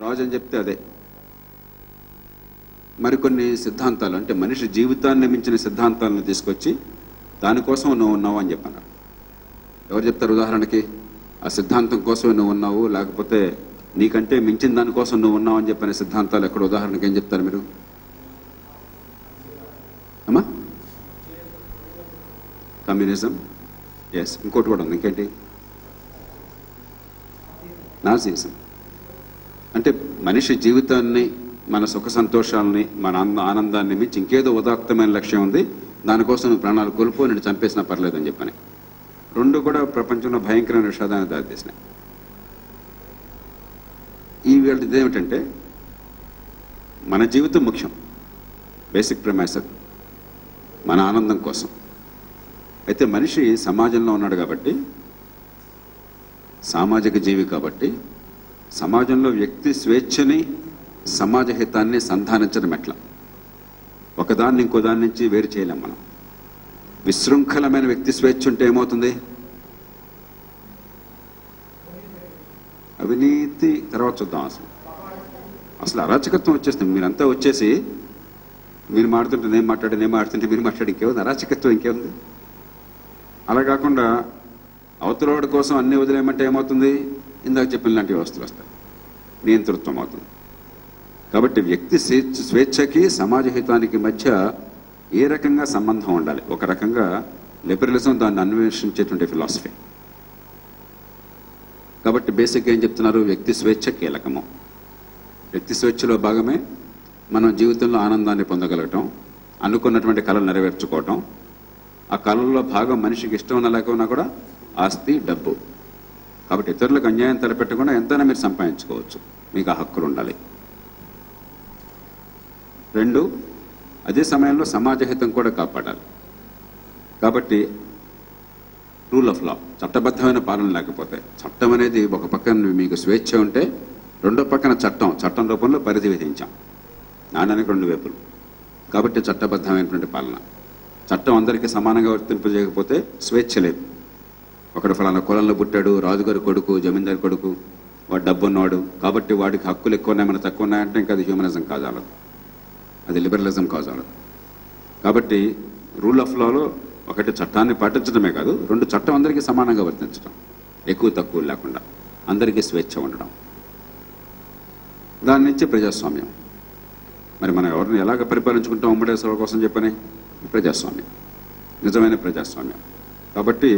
రాజు అని చెప్తే అదే. మరికొన్ని సిద్ధాంతాలు అంటే మనిషి జీవితాన్ని మించిన సిద్ధాంతాలను తీసుకొచ్చి దానికోసం నువ్వు ఉన్నావు అని చెప్పన్నారు. ఎవరు చెప్తారు? ఉదాహరణకి ఆ సిద్ధాంతం కోసమే నువ్వు ఉన్నావు, లేకపోతే నీకంటే మించిన దానికోసం నువ్వు ఉన్నావు అని చెప్పిన సిద్ధాంతాలు ఎక్కడ? ఉదాహరణకి ఏం చెప్తారు మీరు? అమ్మా, కమ్యూనిజం, ఎస్. ఇంకోటి కూడా ఉంది, ఇంకేంటి? నాజీజం. అంటే మనిషి జీవితాన్ని, మన సుఖ సంతోషాలని, మన ఆనందాన్ని మించి ఇంకేదో ఉదాత్తమైన లక్ష్యం ఉంది, దానికోసం నువ్వు ప్రాణాలు కోల్పో, నేను చంపేసినా పర్లేదని చెప్పని. రెండు కూడా ప్రపంచంలో భయంకరమైన విషాదాన్ని దారితీసినాయి. ఈ వీళ్ళది ఏమిటంటే మన జీవితం ముఖ్యం, బేసిక్ ప్రిమైస్, మన ఆనందం కోసం. అయితే మనిషి సమాజంలో ఉన్నాడు కాబట్టి, సామాజిక జీవి కాబట్టి, సమాజంలో వ్యక్తి స్వేచ్ఛని, సమాజ హితాన్ని సంధానించడం ఎట్లా? ఒకదాన్ని ఇంకో దాని నుంచి వేరు చేయలేం మనం. విశృంఖలమైన వ్యక్తి స్వేచ్ఛ ఉంటే ఏమవుతుంది? అవినీతి తర్వాత చూద్దాం. అసలు అరాచకత్వం వచ్చేస్తుంది. మీరంతా వచ్చేసి మీరు మాట్లాడుతుంటే నేను మాట్లాడుతుంటే మీరు మాట్లాడి ఇంకేముంది? అరాచకత్వం ఇంకేముంది? అలా కాకుండా అవతలవాడి కోసం అన్ని వదిలేయమంటే ఏమవుతుంది? ఇందాక చెప్పిన లాంటి వ్యవస్థలు వస్తాయి, నియంతృత్వం అవుతుంది. కాబట్టి వ్యక్తి స్వేచ్ఛకి సమాజ హితానికి మధ్య ఏ రకంగా సంబంధం ఉండాలి? ఒక రకంగా లిబరలిజం దాన్ని అన్వేషించేటువంటి ఫిలాసఫీ. కాబట్టి బేసిక్గా ఏం చెప్తున్నారు? వ్యక్తి స్వేచ్ఛ కీలకము. వ్యక్తి స్వేచ్ఛలో భాగమే మనం జీవితంలో ఆనందాన్ని పొందగలగటం, అనుకున్నటువంటి కళలు నెరవేర్చుకోవటం. ఆ కళల్లో భాగం మనిషికి ఇష్టం ఉన్న లేకున్నా కూడా ఆస్తి, డబ్బు. కాబట్టి ఇతరులకు అన్యాయం తలపెట్టకుండా ఎంతైనా మీరు సంపాదించుకోవచ్చు, మీకు ఆ హక్కులు ఉండాలి. రెండు, అదే సమయంలో సమాజహితం కూడా కాపాడాలి. కాబట్టి రూల్ ఆఫ్ లా, చట్టబద్ధమైన పాలన లేకపోతే, చట్టం అనేది ఒక పక్కన మీకు స్వేచ్ఛ ఉంటే, రెండో పక్కన చట్టం రూపంలో పరిధి విధించాం, నాణానికి రెండు వైపులు. కాబట్టి చట్టబద్ధమైనటువంటి పాలన. చట్టం అందరికీ సమానంగా వర్తింపజేయకపోతే స్వేచ్ఛ లేదు. ఒకడు ఫలానా కులంలో పుట్టాడు, రాజుగారి కొడుకు, జమీందారు కొడుకు, వాడు డబ్బు ఉన్నవాడు కాబట్టి వాడికి హక్కులు ఎక్కువ ఉన్నాయి, మన తక్కువ ఉన్నాయంటే ఇంకా అది హ్యూమనిజం కాజాలదు, అది లిబరలిజం కాజాలదు. కాబట్టి రూల్ ఆఫ్ లాలో ఒకటి చట్టాన్ని పాటించడమే కాదు, రెండు చట్టం అందరికీ సమానంగా వర్తించడం, ఎక్కువ తక్కువ లేకుండా అందరికీ స్వేచ్ఛ ఉండడం. దాని నుంచి ప్రజాస్వామ్యం. మరి మనం ఎవరిని ఎలాగ పరిపాలించుకుంటాం ఉమ్మడేశ్వర కోసం చెప్పని? ప్రజాస్వామ్యం, నిజమైన ప్రజాస్వామ్యం. కాబట్టి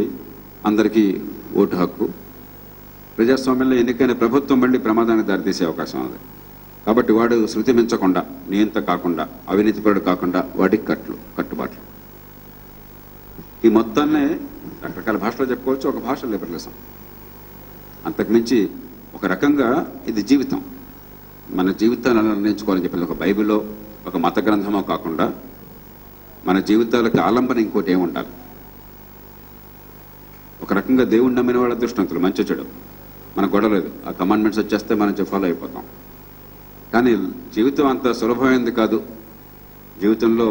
అందరికీ ఓటు హక్కు. ప్రజాస్వామ్యంలో ఎన్నికైన ప్రభుత్వం మళ్ళీ ప్రమాదానికి దారితీసే అవకాశం ఉంది. కాబట్టి వాడు శృతి మించకుండా, నియంత కాకుండా, అవినీతిపరుడు కాకుండా వాడికి కట్టుబాట్లు. ఈ మొత్తాన్నే రకరకాల భాషలో చెప్పుకోవచ్చు. ఒక భాష లిబరలిజం. అంతకుమించి ఒక రకంగా ఇది జీవితం, మన జీవితాన్ని ఎలా నిర్ణయించుకోవాలని చెప్పి ఒక బైబిల్లో ఒక మత గ్రంథమో కాకుండా మన జీవితాలకు ఆలంబన ఇంకోటి ఏమి ఉండాలి? ఒక రకంగా దేవుణ్ణి నమ్మిన వాళ్ళ దృష్టాంతులు, మంచి చెడు మనకు గొడవలేదు, ఆ కమాండ్మెంట్స్ వచ్చేస్తే మనం ఫాలో అయిపోతాం. కానీ జీవితం అంత సులభమైంది కాదు. జీవితంలో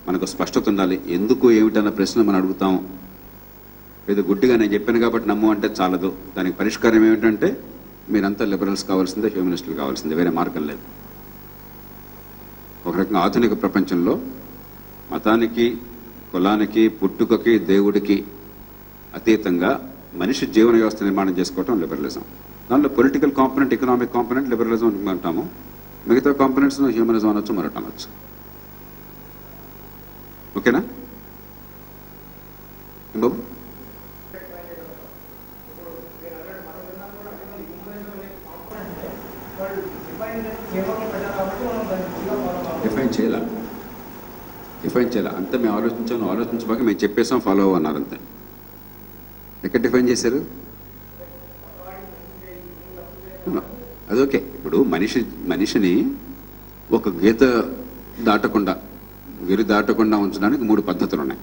మనకు స్పష్టత ఉండాలి. ఎందుకు ఏమిటన్న ప్రశ్న మనం అడుగుతాం. ఏదో గుడ్డిగా నేను చెప్పాను కాబట్టి నమ్ము అంటే చాలదు. దానికి పరిష్కారం ఏమిటంటే మీరంతా లిబరల్స్ కావాల్సిందే, హ్యూమనిస్టులు కావాల్సిందే, వేరే మార్గం లేదు. ఒక రకంగా ఆధునిక ప్రపంచంలో మతానికి, కులానికి, పుట్టుకకి, దేవుడికి అతీతంగా మనిషి జీవన వ్యవస్థ నిర్మాణం చేసుకోవటం లిబరలిజం. దానిలో political component, economic component liberalism అంటాము. మిగతా కాంపొనెంట్స్ హ్యూమనిజం అనొచ్చు, మరొకటి అనొచ్చు. ఓకేనా బాబు? డిఫైన్ చేయాల అంతే. మేము ఆలోచించబాక మేము చెప్పేసాం, ఫాలో అవ్వన్నారు అంతే. ఎక్కడ డిఫైన్ చేశారు? అదొకే. ఇప్పుడు మనిషిని ఒక గిరి దాటకుండా ఉంచడానికి 3 పద్ధతులు ఉన్నాయి.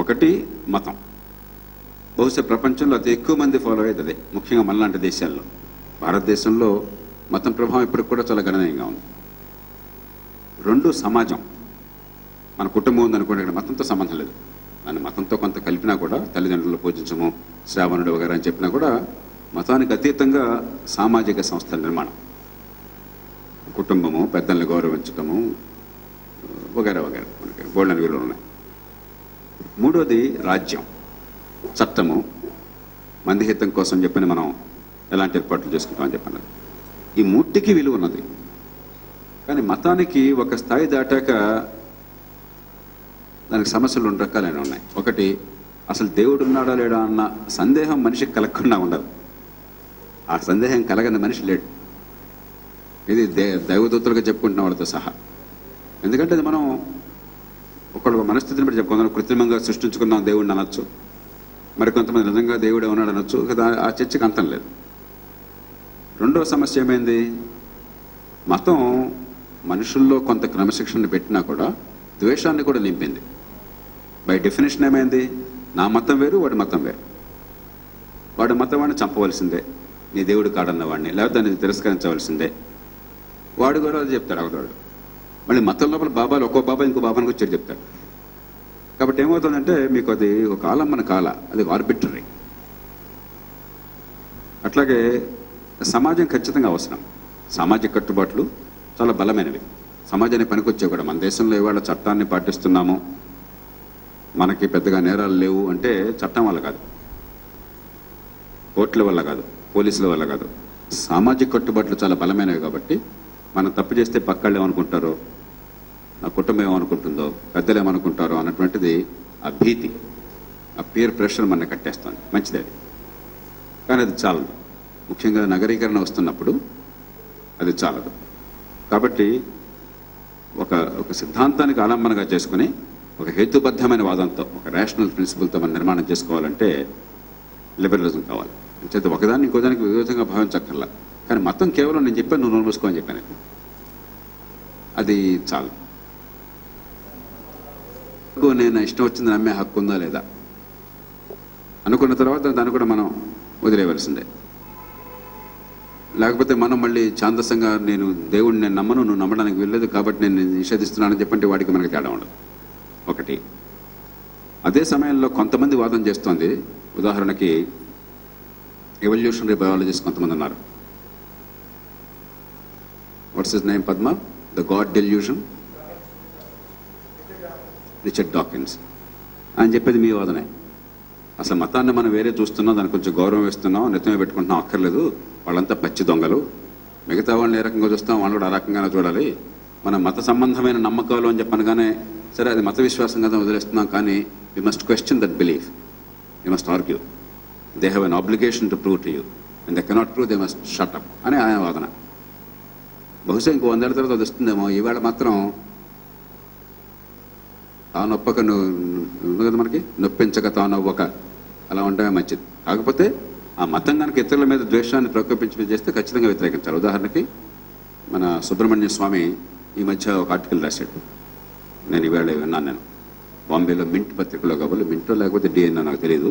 ఒకటి మతం. బహుశా ప్రపంచంలో అతి ఎక్కువ మంది ఫాలో అయ్యేది అదే, ముఖ్యంగా మనలాంటి దేశాల్లో. భారతదేశంలో మతం ప్రభావం ఇప్పటికి కూడా చాలా గణనీయంగా ఉంది. 2 సమాజం. మన కుటుంబం ఉందనుకోండి, ఇక్కడ మతంతో సంబంధం లేదు. దాన్ని మతంతో కొంత కలిపినా కూడా, తల్లిదండ్రులు పూజించము, శ్రావణుడు వగైరా అని చెప్పినా కూడా మతానికి అతీతంగా సామాజిక సంస్థల నిర్మాణం, కుటుంబము, పెద్దల్ని గౌరవించటము వగైరా వగైరా మనకి బోల్డెన్ విలువలు ఉన్నాయి. మూడోది రాజ్యం, చట్టము, మంది హితం కోసం చెప్పని మనం ఎలాంటి ఏర్పాట్లు చేసుకుంటామని చెప్పాను. ఈ మూటికి విలువ ఉన్నది. కానీ మతానికి ఒక స్థాయి దాటాక దానికి సమస్యలు 2 రకాలైన ఉన్నాయి. ఒకటి, అసలు దేవుడు ఉన్నాడా లేడా అన్న సందేహం మనిషికి కలగకుండా ఉండదు. ఆ సందేహం కలగని మనిషి లేడు. ఇది దైవదూతలుగా చెప్పుకుంటున్న వాళ్ళతో సహా. ఎందుకంటే అది మనం ఒకళ్ళ మనస్థితిని బట్టి చెప్పుకుందాం. కృత్రిమంగా సృష్టించుకున్నాం దేవుడిని అనొచ్చు, మరికొంతమంది నిజంగా దేవుడే ఉన్నాడు అనొచ్చు. ఆ చర్చకి అంతం లేదు. రెండో సమస్య ఏమైంది, మతం మనుషుల్లో కొంత క్రమశిక్షణ పెట్టినా కూడా ద్వేషాన్ని కూడా నింపింది. బై డెఫినేషన్ ఏమైంది, నా మతం వేరు, వాడి మతం వేరు. వాడి మతం వాడిని చంపవలసిందే, నీ దేవుడు కాడన్న వాడిని, లేకపోతే దాన్ని తిరస్కరించవలసిందే. వాడు కూడా అది చెప్తాడు అవతవాడు. మళ్ళీ మతం లోపల బాబాలు ఒక్కో బాబా ఇంకో బాబాని వచ్చి చెప్తాడు. కాబట్టి ఏమవుతుందంటే మీకు అది ఒక ఆలంబన కాల, అది ఆర్బిటరీ. అట్లాగే సమాజం ఖచ్చితంగా అవసరం. సామాజిక కట్టుబాట్లు చాలా బలమైనవి, సమాజానికి పనికొచ్చే కూడా. మన దేశంలో ఇవాళ చట్టాన్ని పాటిస్తున్నాము, మనకి పెద్దగా నేరాలు లేవు అంటే చట్టం వల్ల కాదు, కోర్టుల వల్ల కాదు, పోలీసుల వల్ల కాదు. సామాజిక కట్టుబాట్లు చాలా బలమైనవి. కాబట్టి మనం తప్పు చేస్తే పక్కళ్ళు ఏమనుకుంటారో, నా కుటుంబం ఏమనుకుంటుందో, పెద్దలు ఏమనుకుంటారో అన్నటువంటిది ఆ భీతి, ఆ పీర్ ప్రెషర్ మన కట్టేస్తుంది. మంచిది అది, కానీ అది చాలదు. ముఖ్యంగా నగరీకరణ వస్తున్నప్పుడు అది చాలదు. కాబట్టి ఒక సిద్ధాంతానికి ఆలంబనగా చేసుకుని ఒక హేతుబద్ధమైన వాదంతో, ఒక రేషనల్ ప్రిన్సిపల్తో మనం నిర్మాణం చేసుకోవాలంటే లిబరలిజం కావాలి. చేత ఒకదాన్ని ఇంకోదానికి విరోధంగా భావించక్కర్లా. కానీ మతం కేవలం నేను చెప్పాను, నువ్వు నోరు మూసుకో అని చెప్పాను, అది చాలు. నేను ఇష్టం వచ్చింది నమ్మే హక్కు ఉందా లేదా అనుకున్న తర్వాత దాన్ని కూడా మనం వదిలేయవలసిందే. లేకపోతే మనం మళ్ళీ ఛాందసంగా నేను దేవుడిని నేను నమ్మను, నువ్వు నమ్మడానికి వెళ్ళలేదు కాబట్టి నేను నిషేధిస్తున్నానని చెప్పంటే వాడికి మనకి తేడా ఉండదు. ఒకటి. అదే సమయంలో కొంతమంది వాదన చేస్తోంది, ఉదాహరణకి ఎవల్యూషనరీ బయాలజిస్ట్ కొంతమంది ఉన్నారు. What's his name Padma, the God delusion, Richard Dawkins. ఆయన చెప్పేది మీ వాదనే. అసలు మతాన్ని మనం వేరే చూస్తున్నాం, దానికి కొంచెం గౌరవం ఇస్తున్నాం, నెత్తమే పెట్టుకుంటున్నాం, అక్కర్లేదు, వాళ్ళంతా పచ్చి దొంగలు, మిగతా వాళ్ళని ఏ రకంగా చూస్తాం వాళ్ళు కూడా ఆ రకంగానే చూడాలి, మన మత సంబంధమైన నమ్మకాలు అని చెప్పనగానే సరే అది మత విశ్వాసం కదా వదిలేస్తున్నాం, కానీ you must question that belief, you must argue, they have an obligation to prove to you, and they cannot prove, they must shut up అని ఆయన వాదన. బహుశా ఇంకో 100 ఏళ్ళ తర్వాత అది వస్తుందేమో. ఈవేళ మాత్రం ఆ నొప్పక ఉంది కదా మనకి, నొప్పించక తానవ్వక అలా ఉండడమే మంచిది. కాకపోతే ఆ మతం కనుక ఇతరుల మీద ద్వేషాన్ని ప్రకోపించి చేస్తే ఖచ్చితంగా వ్యతిరేకించాలి. ఉదాహరణకి మన సుబ్రహ్మణ్య స్వామి ఈ మధ్య ఒక ఆర్టికల్ రాశాడు, నేను ఈవేళ విన్నాను. నేను బాంబేలో మింట్ పత్రికలో కాబట్టి, మింటో లేకపోతే డిఎన్ఓ నాకు తెలియదు,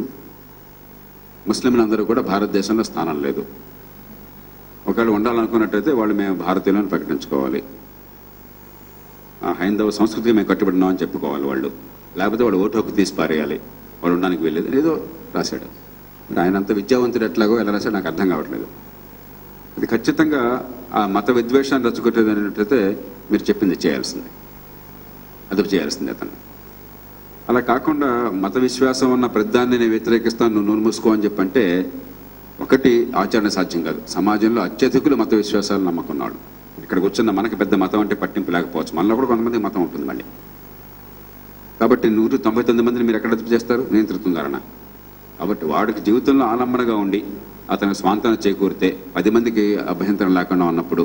ముస్లింలందరూ కూడా భారతదేశంలో స్థానం లేదు, ఒకవేళ ఉండాలనుకున్నట్టయితే వాళ్ళు మేము భారతీయులను ప్రకటించుకోవాలి, హైందవ సంస్కృతికి మేము కట్టుబడినామని చెప్పుకోవాలి వాళ్ళు, లేకపోతే వాళ్ళు ఓటు హక్కు తీసి పారేయాలి, వాళ్ళు ఉండడానికి వెళ్ళేది ఏదో రాశాడు. మరి ఆయన అంత విద్యావంతుడు ఎట్లాగో ఎలా రాశాడు నాకు అర్థం కావట్లేదు. అది ఖచ్చితంగా ఆ మత విద్వేషాన్ని రచ్చుకొట్టేది అనేటైతే మీరు చెప్పింది చేయాల్సిందే, అదుపు చేయాల్సిందే అతను. అలా కాకుండా మత విశ్వాసం ఉన్న ప్రతిదాన్ని నేను వ్యతిరేకిస్తాను, నువ్వు నూనె మూసుకో అని చెప్పంటే ఒకటి ఆచరణ సాధ్యం కాదు. సమాజంలో అత్యధికులు మత విశ్వాసాలు నమ్మకున్నాడు. ఇక్కడ కూర్చున్న మనకి పెద్ద మతం అంటే పట్టింపు లేకపోవచ్చు, మనలో కూడా కొంతమంది మతం ఉంటుంది మళ్ళీ. కాబట్టి 199 మందిని మీరు ఎక్కడ అదుపు చేస్తారు, నియంత్రిస్తున్నారన్న. కాబట్టి వాడికి జీవితంలో ఆలంబనగా ఉండి అతనికి స్వాంతన చేకూరితే, 10 మందికి అభ్యంతరం లేకుండా ఉన్నప్పుడు,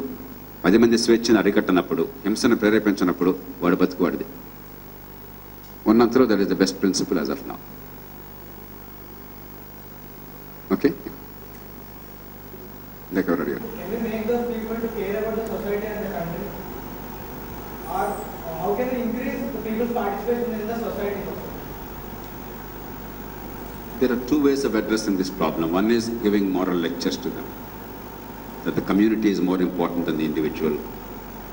10 మంది స్వేచ్ఛను అరికట్టనప్పుడు, హింసను ప్రేరేపించినప్పుడు వాడు బతుకు వాడిది. ఉన్నంతలో that is the best principle as of now. Okay, ఇంకెవరు అడిగారు? There are two ways of addressing this problem. One is giving moral lectures to them, that the community is more important than the individual,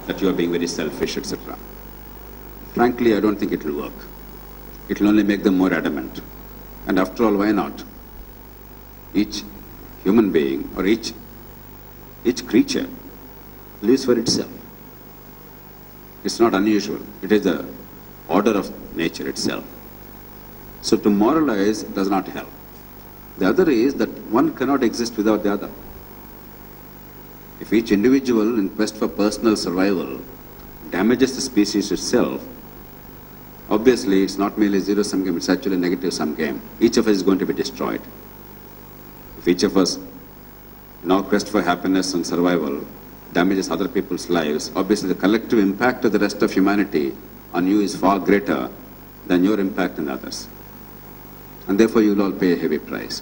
that you are being very selfish, etc. Frankly, I don't think it will work. It will only make them more adamant. And after all, why not? Each human being or each creature lives for itself. It's not unusual. It is the order of nature itself. So to moralize does not help. The other is that one cannot exist without the other. If each individual in quest for personal survival damages the species itself, obviously it's not merely zero-sum game, it's actually a negative-sum game. Each of us is going to be destroyed. If each of us, in our quest for happiness and survival, damages other people's lives, obviously the collective impact of the rest of humanity on you is far greater than your impact on others. And therefore you will all pay a heavy price.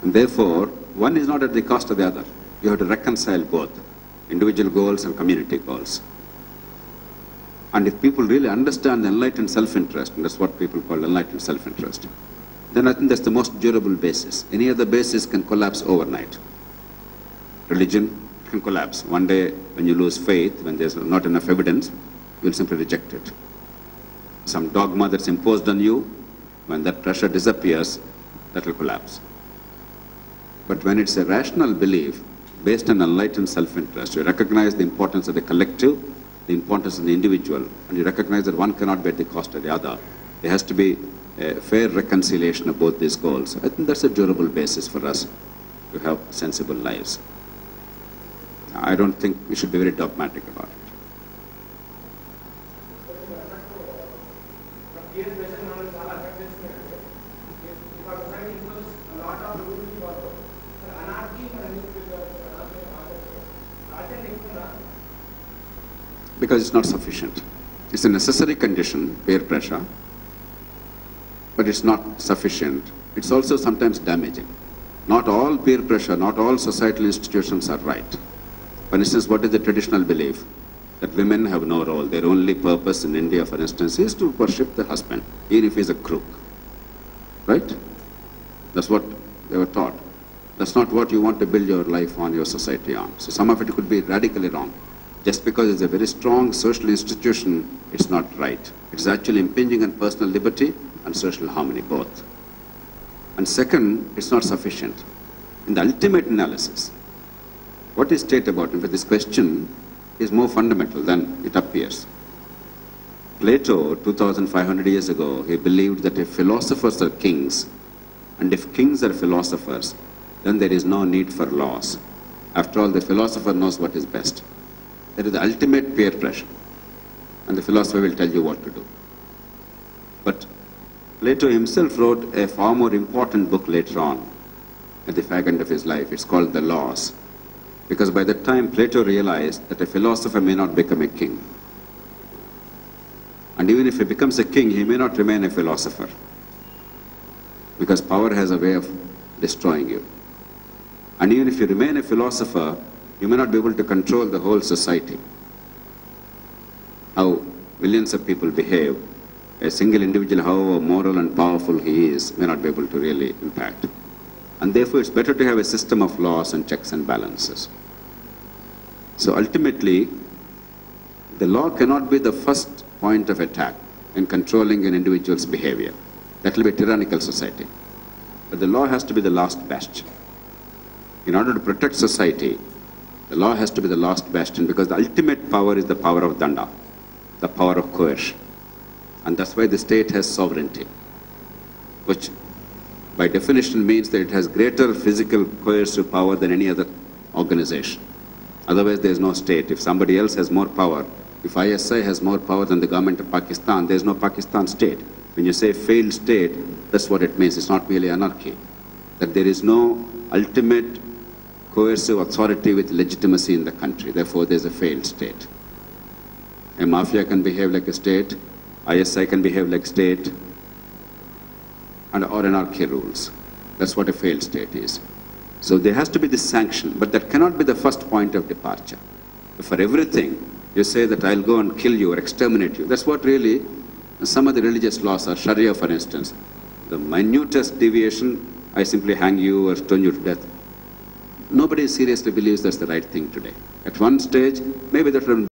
And therefore, one is not at the cost of the other. You have to reconcile both individual goals and community goals. And if people really understand the enlightened self-interest, and that's what people call enlightened self-interest, then I think that's the most durable basis. Any other basis can collapse overnight. Religion can collapse. One day when you lose faith, when there's not enough evidence, you'll simply reject it. Some dogma that's imposed on you, when that pressure disappears, that will collapse. But when it's a rational belief based on enlightened self-interest, you recognize the importance of the collective, the importance of the individual, and you recognize that one cannot be at the cost of the other. There has to be a fair reconciliation of both these goals. I think that's a durable basis for us to have sensible lives. I don't think we should be very dogmatic about it. Because it's not sufficient. It's a necessary condition, peer pressure, but it's not sufficient. It's also sometimes damaging. Not all peer pressure, not all societal institutions are right. For instance, what is the traditional belief? That women have no role. Their only purpose in India, for instance, is to worship the husband, even if he's a crook. Right? That's what they were taught. That's not what you want to build your life on, your society on. So some of it could be radically wrong. Just because it's a very strong social institution, it's not right. It's actually impinging on personal liberty and social harmony both. And second, it's not sufficient. In the ultimate analysis, what is state about? In fact, this question is more fundamental than it appears. Plato, 2,500 years ago, he believed that if philosophers are kings, and if kings are philosophers, then there is no need for laws. After all, the philosopher knows what is best. That is the ultimate peer pressure. And the philosopher will tell you what to do. But Plato himself wrote a far more important book later on, at the fag end of his life. It's called The Laws. Because by that time, Plato realized that a philosopher may not become a king. And even if he becomes a king, he may not remain a philosopher. Because power has a way of destroying you. And even if you remain a philosopher, you may not be able to control the whole society. How millions of people behave, a single individual, however moral and powerful he is, may not be able to really impact. And therefore, it's better to have a system of laws and checks and balances. So ultimately, the law cannot be the first point of attack in controlling an individual's behavior. That will be a tyrannical society. But the law has to be the last bastion. In order to protect society, the law has to be the last bastion, because the ultimate power is the power of danda, the power of coercion. And that's why the state has sovereignty, which by definition means that it has greater physical coercive power than any other organization. Otherwise, there is no state. If somebody else has more power, if ISI has more power than the government of Pakistan, there is no Pakistan state. When you say failed state, that's what it means. It's not merely anarchy. That there is no ultimate coercive authority with legitimacy in the country. Therefore, there's a failed state. A mafia can behave like a state, ISI can behave like state, or anarchy rules. That's what a failed state is. So there has to be this sanction, but that cannot be the first point of departure. If for everything you say that I'll go and kill you or exterminate you, that's what really some of the religious laws are. Sharia, for instance, the minutest deviation, I simply hang you or stone you to death. Nobody seriously believes that's the right thing today. At one stage, maybe that would have been